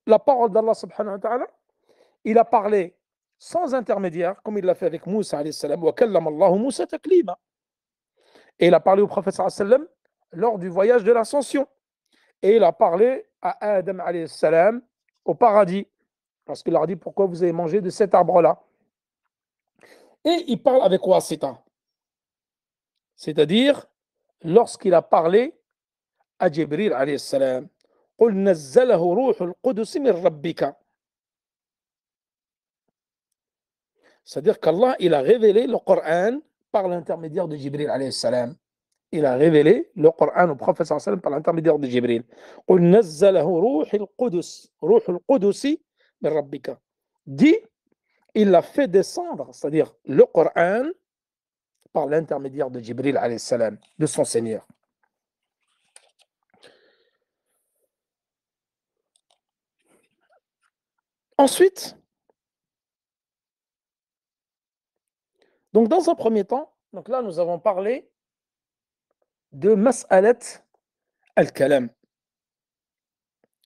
la parole d'Allah subhanahu wa ta'ala, il a parlé sans intermédiaire, comme il l'a fait avec Moussa alayhi salam, wa kallama Allahu Moussa taklima. Et il a parlé au prophète sallallahu alayhi wa sallam lors du voyage de l'ascension. Et il a parlé à Adam alayhi salam au paradis, parce qu'il leur a dit pourquoi vous avez mangé de cet arbre-là. Et il parle avec wasita, c'est-à-dire lorsqu'il a parlé à Jibril alayhi salam, قل نزله روح القدس من ربك. C'est-à-dire qu'Allah, il a révélé le Coran par l'intermédiaire de Jibril alayhi salam. Il a révélé le Coran au prophète sallallahu alayhi wa sallam par l'intermédiaire de Jibril. قل نزله روح القدس من ربك. Dit, il l'a fait descendre, c'est-à-dire le Coran par l'intermédiaire de Jibril alayhi salam, de son Seigneur. Ensuite, donc dans un premier temps, donc là nous avons parlé de mas'alat al-kalam.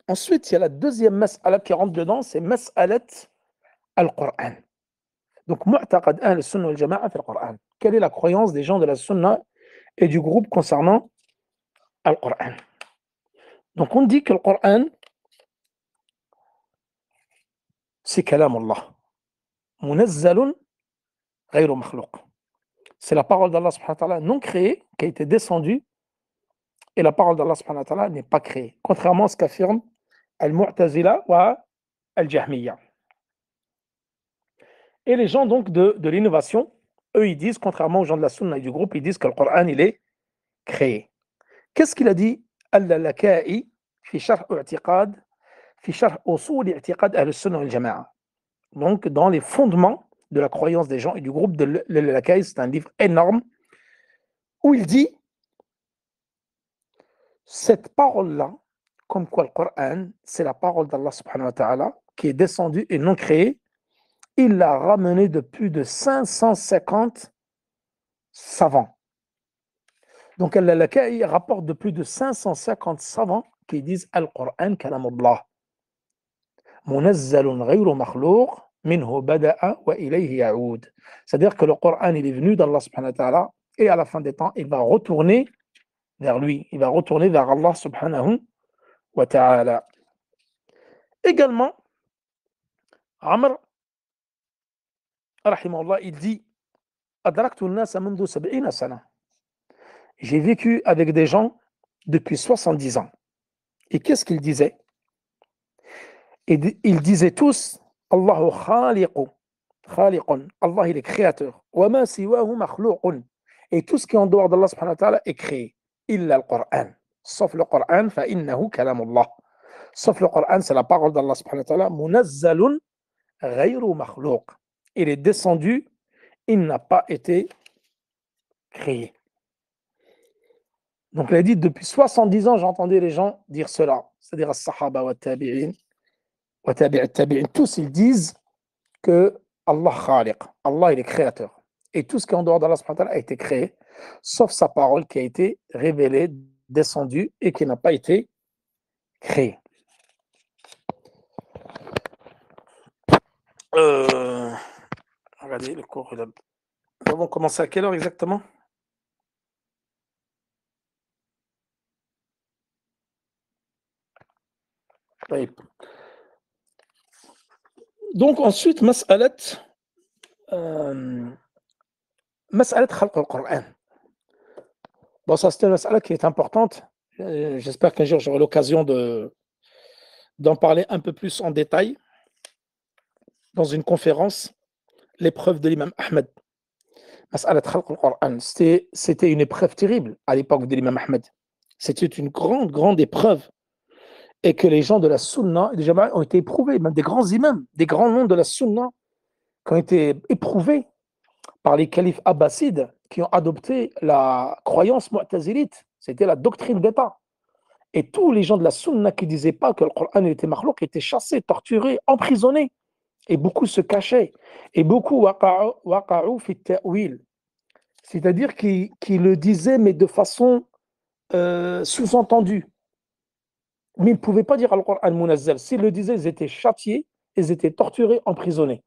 Ensuite, il y a la deuxième mas'ala qui rentre dedans, c'est mas'alat al-Qur'an. Donc, mu'taqad ahl sunnah wal jama'a fi al-Qur'an. Quelle est la croyance des gens de la sunna et du groupe concernant al-Qur'an? Donc, on dit que le Qur'an, c'est kalam Allah. Munazzalun ghayru makhlouq. C'est la parole d'Allah subhanahu wa ta'ala non créée qui a été descendue et la parole d'Allah subhanahu wa ta'ala n'est pas créée. Contrairement à ce qu'affirment Al-Mu'tazila wa Al-Jahmiya. Et les gens donc de l'innovation, eux ils disent, contrairement aux gens de la Sunna et du groupe, ils disent que le Coran il est créé. Qu'est-ce qu'il a dit Al-Laka'i fi sharh i'tiqad fi sharh usul i'tiqad Ahl-Sunnah wal Jama'a. Donc dans les fondements de la croyance des gens et du groupe de Al-Laka'i, c'est un livre énorme où il dit cette parole-là, comme quoi le Coran, c'est la parole d'Allah subhanahu wa ta'ala qui est descendue et non créée, il l'a ramené de plus de 550 savants. Donc Al-Laka'i rapporte de plus de 550 savants qui disent Al-Qur'an kalamullah. Munazzalun ghayru makhlouq minhu bada'a wa ilayhi ya'oud. C'est-à-dire que le Coran il est venu d'Allah subhanahu wa ta'ala et à la fin des temps il va retourner vers lui, il va retourner vers Allah subhanahu wa ta'ala. Également, Amr rahimahullah il dit Adraktu an-nasa mundu 70 sana. J'ai vécu avec des gens depuis 70 ans. Et qu'est-ce qu'ils disaient? Ils disaient tous Allahu khaliqun. Khaliqun. Allah il est créateur. Wa ma siwahu makhluqun. Et tout ce qui est en dehors d'Allah subhanahu wa ta'ala est créé. Illa al-Qur'an. Sauf le Qur'an, fa innahu kalamullah. Sauf le Qur'an, c'est la parole d'Allah subhanahu wa ta'ala. Munazzalun ghayru makhluq. Il est descendu, il n'a pas été créé. Donc il a dit, depuis 70 ans, j'entendais les gens dire cela, c'est-à-dire as-sahaba wa tabi'in, wa tabi'at tabi'in, tous ils disent que Allah khaliq, Allah il est créateur. Et tout ce qui est en dehors d'Allah subhanahu wa ta'ala a été créé, sauf sa parole qui a été révélée, descendue et qui n'a pas été créée. Regardez le cours. Nous avons commencé à quelle heure exactement? Donc ensuite, mas'alat khalq al-Qur'an. Bon, ça c'est une mas'ala qui est importante. J'espère qu'un jour j'aurai l'occasion d'en parler un peu plus en détail dans une conférence, l'épreuve de l'imam Ahmed. Mas'alat khalq al-Qur'an. C'était une épreuve terrible à l'époque de l'imam Ahmed. C'était une grande épreuve. Et que les gens de la Sunna, les Jama'a ont été éprouvés, même des grands imams, des grands noms de la Sunna, qui ont été éprouvés par les califes abbassides qui ont adopté la croyance mu'tazilite. C'était la doctrine d'État. Et tous les gens de la Sunna qui ne disaient pas que le Coran était makhlouk étaient chassés, torturés, emprisonnés. Et beaucoup se cachaient. Et beaucoup waqa'u fi ta'wil. C'est-à-dire qu'ils le disaient, mais de façon sous-entendue. Mais ils ne pouvaient pas dire Al-Qur'an Munazzal. S'ils le disaient, ils étaient châtiés, ils étaient torturés, emprisonnés.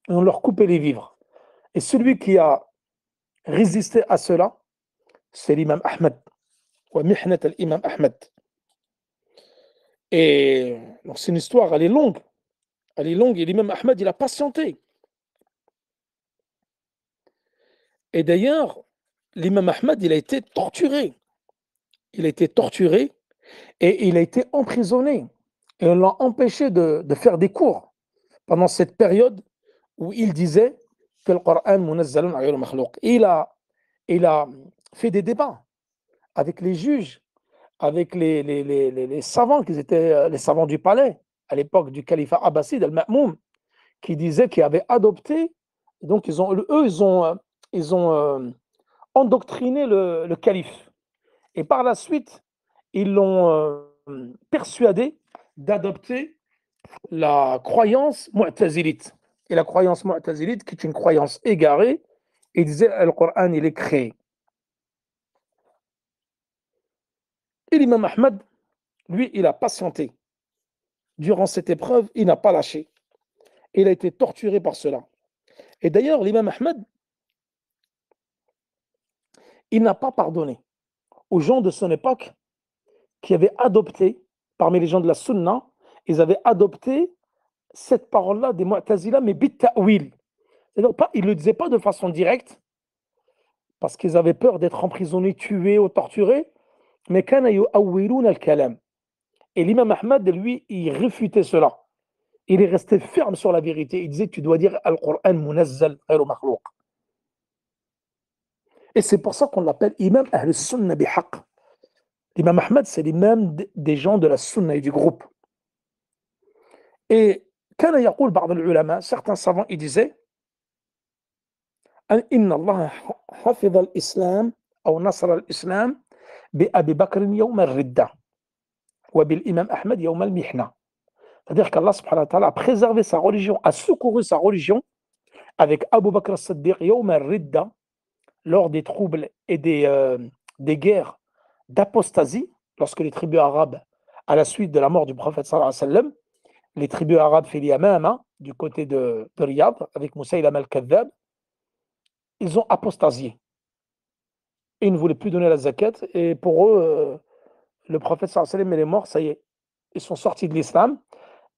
Et on leur coupait les vivres. Et celui qui a résisté à cela, c'est l'imam Ahmed. Wa mihnat al-imam Ahmed. Et donc c'est une histoire, elle est longue. Elle est longue et l'imam Ahmed, il a patienté. Et d'ailleurs, l'imam Ahmed, il a été torturé. Il a été torturé et il a été emprisonné. Et on l'a empêché de faire des cours pendant cette période où il disait que le Coran munazzalun ghayru makhlouq. Il a fait des débats avec les juges, avec les savants qui étaient les savants du palais à l'époque du califat abbasside al-Ma'moum, qui disaient qu'ils avaient adopté, donc ils ont endoctriné le calife. Et par la suite, ils l'ont persuadé d'adopter la croyance mu'tazilite. Et la croyance mu'tazilite, qui est une croyance égarée, il disait le Coran, il est créé. Et l'imam Ahmed, lui, il a patienté. Durant cette épreuve, il n'a pas lâché. Il a été torturé par cela. Et d'ailleurs, l'imam Ahmed, il n'a pas pardonné aux gens de son époque qui avaient adopté, parmi les gens de la Sunna, ils avaient adopté cette parole-là des Mu'tazila, mais bit ta'wil. C'est-à-dire pas, ils ne le disaient pas de façon directe, parce qu'ils avaient peur d'être emprisonnés, tués ou torturés, mais kana yu'awwiluna al-kalam. Et l'imam Ahmad, lui, il réfutait cela. Il est resté ferme sur la vérité. Il disait, tu dois dire Al-Qur'an munazzal ghayru makhlouq. Et c'est pour ça qu'on l'appelle imam Ahl-Sunnah bihaq. L'imam Ahmad, c'est l'imam des gens de la Sunna et du groupe. Et كان يقول بعض العلماء, certains savants, ils disaient إن الله حفظ الإسلام أو نصر الإسلام بأبي بكر يوم الردة وبالإمام أحمد يوم المحنة. C'est-à-dire qu'Allah subhanahu wa ta'ala a préservé sa religion, a secouru sa religion avec Abu Bakr as-Siddiq yawm al-Ridda, lors des troubles et des guerres d'apostasie, lorsque les tribus arabes, à la suite de la mort du prophète sallallahu alayhi wa sallam, les tribus arabes fil Yamama, du côté de Riyad, avec Moussaïlam al-Kadhab, ils ont apostasié. Et ils ne voulaient plus donner la zakat. Et pour eux, le prophète sallallahu alayhi wa sallam, il est mort, ça y est. Ils sont sortis de l'islam.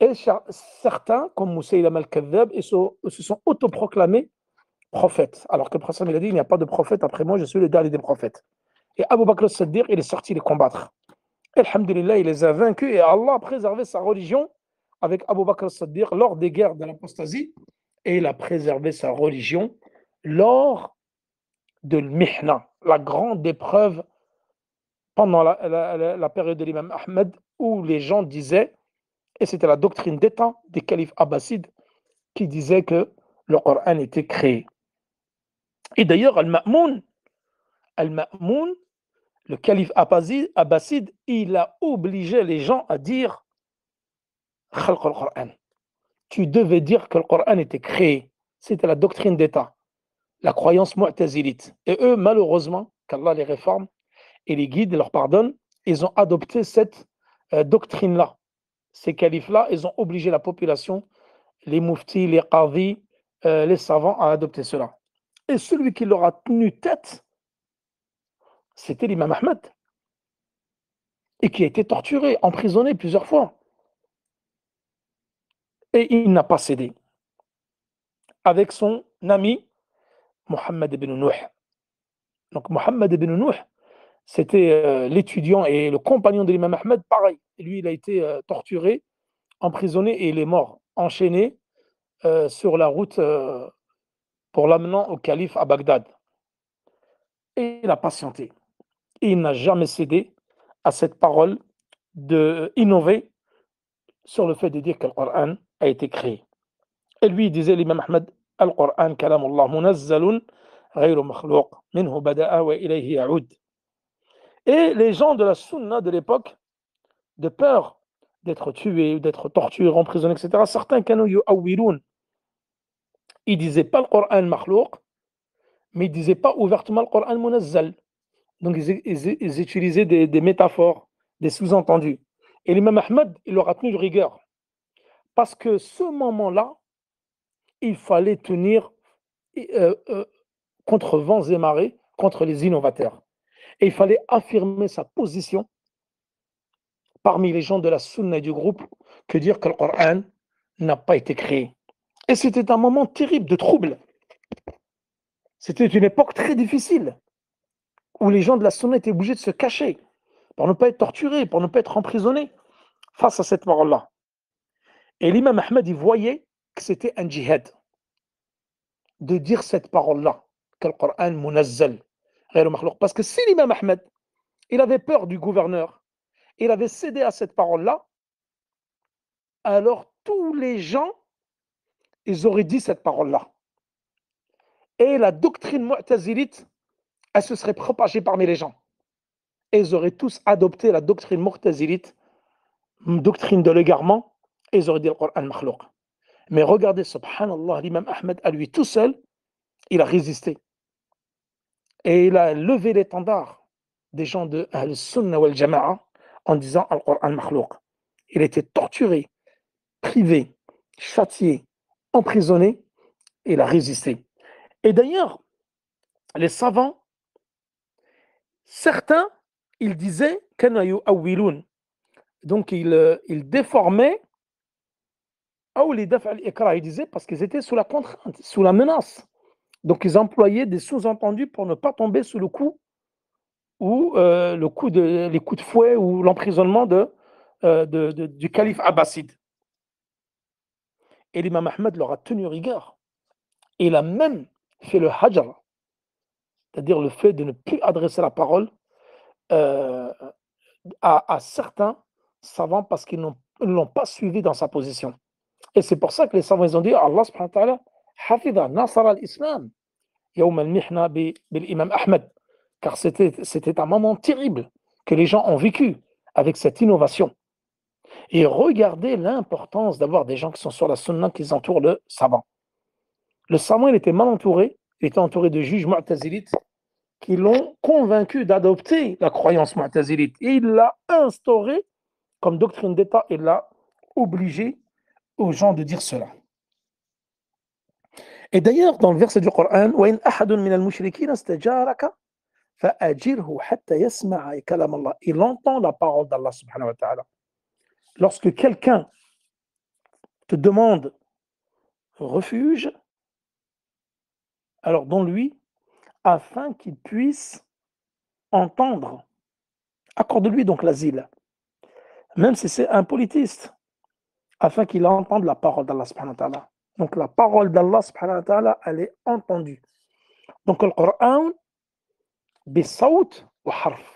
Et certains, comme Moussaïlam al-Kadhab, se sont autoproclamés prophètes. Alors que le prophète il a dit, il n'y a pas de prophète après moi, je suis le dernier des prophètes. Et Abu Bakr as-Siddiq, il est sorti les combattre. Et alhamdulillah, il les a vaincus et Allah a préservé sa religion avec Abu Bakr as-Siddiq lors des guerres de l'apostasie et il a préservé sa religion lors de l'Mihna, la grande épreuve pendant la période de l'imam Ahmed où les gens disaient, et c'était la doctrine d'État des califes abbassides qui disaient que le Coran était créé. Et d'ailleurs, Al-Ma'moun, le calife abbasside, il a obligé les gens à dire Khalq al-Qur'an. Tu devais dire que le Coran était créé. C'était la doctrine d'État, la croyance mu'tazilite. Et eux, malheureusement, qu'Allah les réforme et les guide et leur pardonne, ils ont adopté cette doctrine-là. Ces califes-là, ils ont obligé la population, les muftis, les qadis, les savants à adopter cela. Et celui qui leur a tenu tête, c'était l'imam Ahmed, et qui a été torturé, emprisonné plusieurs fois. Et il n'a pas cédé. Avec son ami, Mohammed ibn Nuh. Donc Mohammed ibn Nuh, c'était l'étudiant et le compagnon de l'imam Ahmed, pareil. Lui, il a été torturé, emprisonné et il est mort, enchaîné sur la route pour l'amenant au calife à Bagdad. Et il a patienté. Et il n'a jamais cédé à cette parole d'innover sur le fait de dire que le Coran a été créé. Et lui, il disait, l'imam Ahmed, Al-Qur'an, kalamullah, munazzalun, ghayru makhlouq, minhu bada'a wa ilayhi ya'ud. Et les gens de la sunna de l'époque, de peur d'être tués, d'être torturés, emprisonnés, etc., certains kanu yu'awwilun, ils disaient pas le Coran makhlouq, mais ils disaient pas ouvertement le Coran munazzal. Donc ils utilisaient des métaphores, des sous-entendus. Et l'imam Ahmed, il leur a tenu de rigueur. Parce que ce moment-là, il fallait tenir contre vents et marées, contre les innovateurs. Et il fallait affirmer sa position parmi les gens de la sunna et du groupe que dire que le Coran n'a pas été créé. Et c'était un moment terrible de trouble. C'était une époque très difficile où les gens de la sunna étaient obligés de se cacher pour ne pas être torturés, pour ne pas être emprisonnés face à cette parole-là. Et l'imam Ahmed, il voyait que c'était un djihad de dire cette parole-là, que le Coran munazzal, ghayru makhlouq. Parce que si l'imam Ahmed, il avait peur du gouverneur, il avait cédé à cette parole-là, alors tous les gens, ils auraient dit cette parole-là. Et la doctrine mu'tazilite, elle se serait propagée parmi les gens. Et ils auraient tous adopté la doctrine mu'tazilite, doctrine de l'égarement, et ils auraient dit le Coran makhlouq. Mais regardez, subhanallah, l'imam Ahmed, à lui tout seul, il a résisté. Et il a levé l'étendard des gens de Al-Sunnah wal Jama'a en disant Al-Qur'an makhlouq. Il a été torturé, privé, châtié, emprisonné, et il a résisté. Et d'ailleurs, les savants, certains, ils disaient kana yu'awwilun. Donc ils déformaient ou les daf' al-ikra, ils disaient parce qu'ils étaient sous la contrainte, sous la menace. Donc ils employaient des sous-entendus pour ne pas tomber sous le coup ou les coups de fouet ou l'emprisonnement du calife abbasside. Et l'imam Ahmed leur a tenu rigueur. Et il a même fait le hajr, c'est-à-dire le fait de ne plus adresser la parole euh, à certains savants parce qu'ils ne l'ont pas suivi dans sa position. Et c'est pour ça que les savants ils ont dit Allah subhanahu wa ta'ala hafidha nasara al-islam yawm al-mihna bil imam Ahmed, car c'était un moment terrible que les gens ont vécu avec cette innovation. Et regardez l'importance d'avoir des gens qui sont sur la sunna qui entourent le savant. Le savant, il était mal entouré, il était entouré de juges mu'tazilites qui l'ont convaincu d'adopter la croyance mu'tazilite. Et il l'a instauré comme doctrine d'État, il l'a obligé aux gens de dire cela. Et d'ailleurs, dans le verset du Coran, وَإِنْ أَحَدٌ مِنَ الْمُشْرِكِينَ اسْتَجَارَكَ فَأَجِرْهُ حَتَّى يَسْمَعَ كَلَامَ اللَّهِ. Il entend la parole d'Allah subhanahu wa ta'ala. Lorsque quelqu'un te demande refuge, alors donne-lui afin qu'il puisse entendre. Accorde-lui donc l'asile, même si c'est un politiste, afin qu'il entende la parole d'Allah subhanahu wa ta'ala. Donc la parole d'Allah subhanahu wa ta'ala, elle est entendue. Donc le Coran, bisawt wa harf.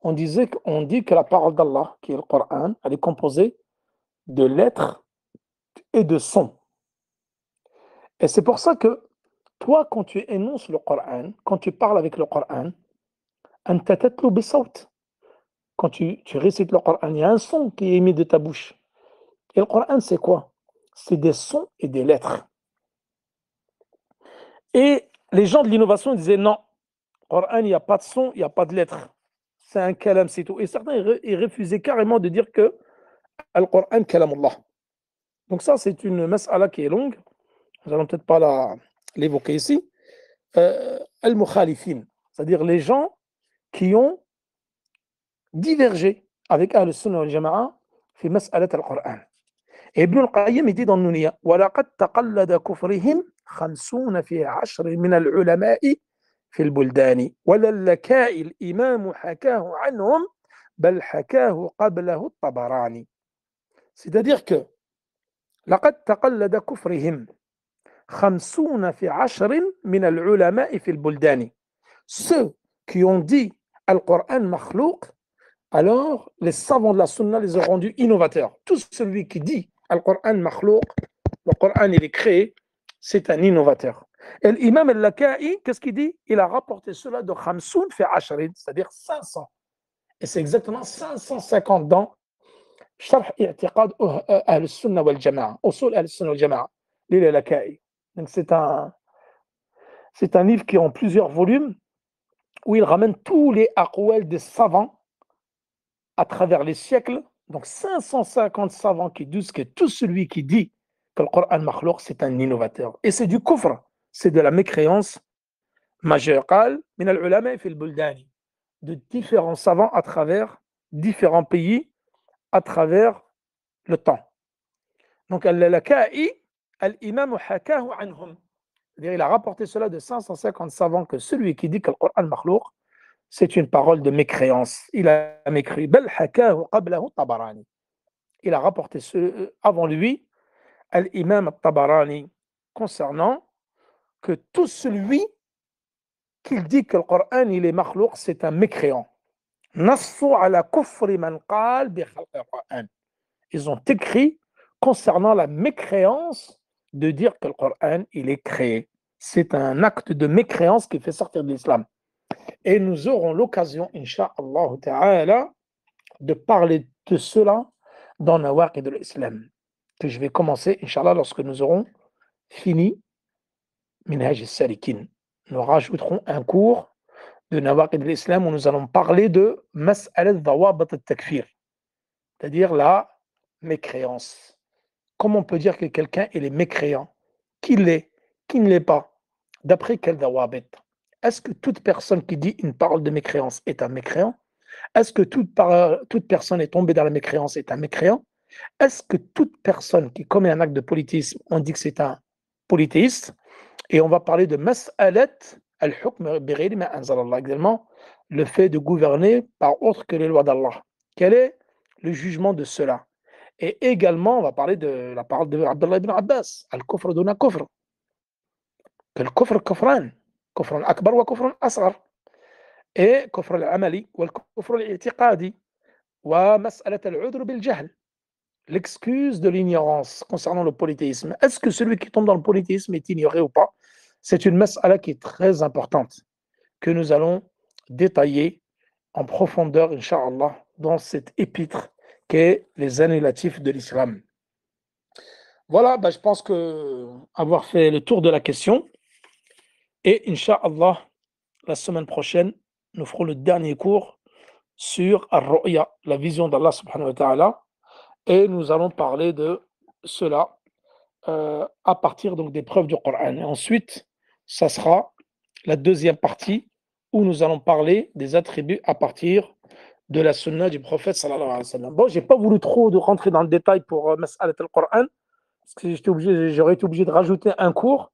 On dit que la parole d'Allah, qui est le Coran, elle est composée de lettres et de sons. Et c'est pour ça que toi, quand tu énonces le Coran, quand tu parles avec le Coran, anta tatlu bisawt. Quand tu récites le Coran, il y a un son qui est émis de ta bouche. Et le Coran, c'est quoi? C'est des sons et des lettres. Et les gens de l'innovation disaient non, le Coran, il n'y a pas de son, il n'y a pas de lettres. C'est un kalam, c'est tout. Et certains ils refusaient carrément de dire que le Coran, kalamullah. Donc ça, c'est une mas'ala qui est longue. Nous n'allons peut-être pas l'évoquer ici. Al-mukhalifin, c'est-à-dire les gens qui ont divergé avec Ahl-Sunnah wal-Jama'a fi mas'alat al-Qur'an. Et Ibn al-Qayyim il dit dans Nunia وَلَقَدْ تَقَلَّدَ كُفْرِهِمْ 50 في 10 من العلماء في البلدان وللكاء الإمام حكاه عنهم بل حكاه قبله الطبراني. C'est-à-dire que لقد تقلد كفرهم 50 في 10 من العلماء في البلدان. Ceux qui ont dit Al-Qur'an makhlouq, alors les savants de la sunna les ont rendus innovateurs. Tout celui qui dit Al-Qur'an makhlouq, le Qur'an il est créé, c'est un innovateur. Et l'imam al-Laka'i, qu'est-ce qu'il dit? Il a rapporté cela de khamsoun fi ashrin, c'est-à-dire 500. Et c'est exactement 550 dans Sharh i'tiqad Ahl-Sunnah wal-Jama'a, Usul Ahl-Sunnah wal-Jama'a, l'île al-Laka'i. Donc c'est un livre qui est en plusieurs volumes où il ramène tous les aqwal des savants à travers les siècles. Donc 550 savants qui disent que tout celui qui dit que le Coran makhlouq, c'est un innovateur. Et c'est du kufr, c'est de la mécréance majeure. قال من العلماء في البلدان, de différents savants à travers différents pays, à travers le temps. Donc al-Laka'i, al-imam hakahu anhum. C'est-à-dire, il a rapporté cela de 550 savants que celui qui dit que le Coran makhlouq, c'est une parole de mécréance. Il a mécrit. Bal hakahu qablahu Tabarani. Il a rapporté avant lui, l'imam al-Tabarani, concernant que tout celui qui dit que le Coran il est makhlouq, c'est un mécréant. Nassu ala kufri man qal bi khalq al-Quran. Ils ont écrit concernant la mécréance de dire que le Coran il est créé. C'est un acte de mécréance qui fait sortir de l'islam. Et nous aurons l'occasion, Inch'Allah Ta'ala, de parler de cela dans Nawaqid al-Islam, que je vais commencer, Inch'Allah, lorsque nous aurons fini Minhaj al-Salikin. Nous rajouterons un cours de Nawaqid al-Islam où nous allons parler de Mas'alat Dawabat al-Takfir, c'est-à-dire la mécréance. Comment on peut dire que quelqu'un est mécréant? Qui l'est? Qui ne l'est pas? D'après quel dawabit? Est-ce que toute personne qui dit une parole de mécréance est un mécréant? Est-ce que toute personne est tombée dans la mécréance est un mécréant? Est-ce que toute personne qui commet un acte de polythéisme, on dit que c'est un polythéiste? Et on va parler de mas'alat al-hukm bighayri ma anzal Allah, également le fait de gouverner par autre que les lois d'Allah. Quel est le jugement de cela? Et également, on va parler de la parole de Abdullah ibn Abbas, al-kufr duna kufr, que le kufr kufran, kufrun akbar wa kufrun asghar, et kufr al-amali wal kufr al-i'tiqadi, wa mas'alat al-udhr bil jahl, l'excuse de l'ignorance concernant le polythéisme. Est-ce que celui qui tombe dans le polythéisme est ignoré ou pas? C'est une mas'ala qui est très importante, que nous allons détailler en profondeur, Inch'Allah, dans cette épître qu'est les annulatifs de l'islam. Voilà, je pense que avoir fait le tour de la question, et Inch'Allah, la semaine prochaine, nous ferons le dernier cours sur Ar-Ru'ya, la vision d'Allah subhanahu wa ta'ala, et nous allons parler de cela à partir donc des preuves du Coran. Et ensuite, ça sera la deuxième partie où nous allons parler des attributs à partir de la sunna du prophète sallallahu alayhi wa sallam. Bon, j'ai pas voulu trop de rentrer dans le détail pour Mas'alat al-Qur'an, parce que j'aurais été obligé de rajouter un cours,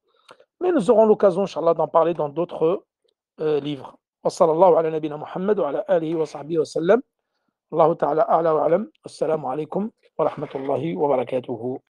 mais nous aurons l'occasion, Inch'Allah, d'en parler dans d'autres livres. Wa sallallahu ala nabina Muhammad wa ala alihi wa sahbihi wa sallam. Allahu ta'ala a'la wa alam. Assalamu alaikum wa rahmatullahi wa barakatuhu.